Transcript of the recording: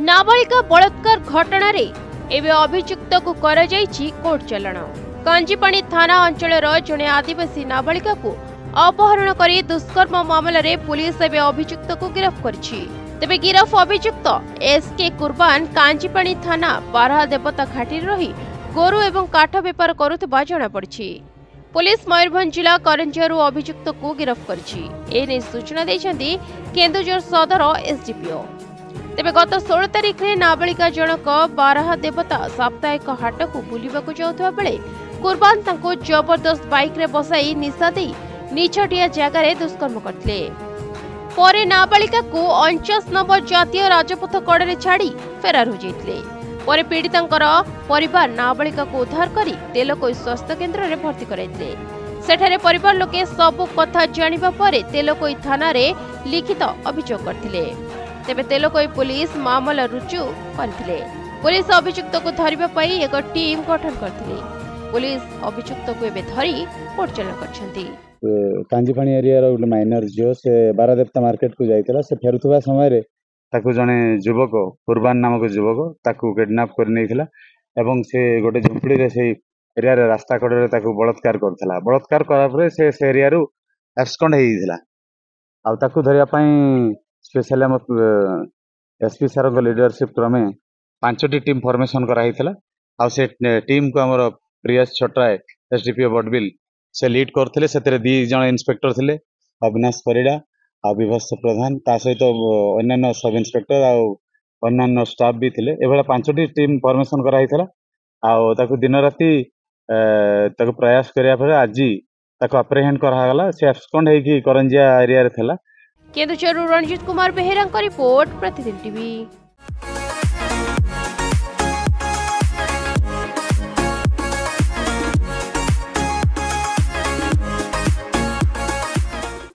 नाबालिका बलात्कार घटना रे एवं अभियुक्त को करा जायछि कोर्ट चलन। कांजीपाणी थाना अंचल जड़े आदिवासी नाबालिका को अपहरण कर दुष्कर्म मामला रे पुलिस एवं अभियुक्त को गिरफ्त करिछि। तेबे गिरफ अभियुक्त एसके कुर्बान कांजीपाणी थाना बारहा देवता घाटी रही गोरु एवं काठ बेपार करुवा जना पड़छि। पुलिस मयूरभंज जिला करंजियारू अभियुक्त को गिरफ्त करिछि। एने सूचना देइछन्ति केन्दुझर सदर एसडीपीओ। तेबे गत 16 तारिख रे नाबालिका जनक बारहा देवता साप्ताहिक हाट को बुलिबाकू जाउथबा बेले कुर्बान तांको जबरदस्त बाइक रे बसाई निशा देई निछटिया जगह रे दुष्कर्म करथिले। परे नाबालिका को 49 नंबर जातीय राजपथ कड़े छाड़ी फेरार हो जाइथिले। परे पीड़ितांकर परिवार नाबालिका को उद्धार करी तेलकोई स्वास्थ्य केन्द्र रे भर्ती कराइथिले। सेठारे परिवार लोके सब कथा जानिबा परे तेलकोई थाना रे लिखित अभियोग करथिले। तेबे तेलकोई पुलिस मामला रुजु करथिले। पुलिस अभियुक्त को धरिबा पई एक टीम गठन करथिले। पुलिस अभियुक्त को एबे धरी कोर्ट चलन करछंती। कांजीपाणी एरिया रो माइनर जो से बारादेवता मार्केट को जाइतला से फेरुथबा समय रे ताकू जने युवक कुर्बान नामक युवक ताकू किडनैप कर नैथिला एवं से गोटे झुंपड़ी रे से एरिया रे रास्ता कड़े ताकू बलात्कार करथला। बलात्कार करा परे से एरिया रू एब्सकॉन्ड हेइथिला। आ ताकू धरिया पई स्पेशल हम एसपी सर को लीडरशिप क्रमे 5टी टीम फॉर्मेशन करा हितला। आ से टीम को हमर प्रियस छोटराय एसडीपीओ बडबिल से लीड करथिले। सेतरे 2 जण इंस्पेक्टर थिले, अविनाश परिडा आ विभस प्रधान, ता सहित अन्य सब इंस्पेक्टर आ अन्य स्टाफ भी थिले। एभला 5टी टीम फॉर्मेशन करा हितला। आ ताकू दिन राती ताकू प्रयास करिया पर आज ताकू अप्रीहेंड करा गला। से एब्सकॉन्ड हे कि करंजिया एरिया रे थिला। केन्दुझरु रणजीत कुमार बेहेरा रिपोर्ट, प्रतिदिन टीवी।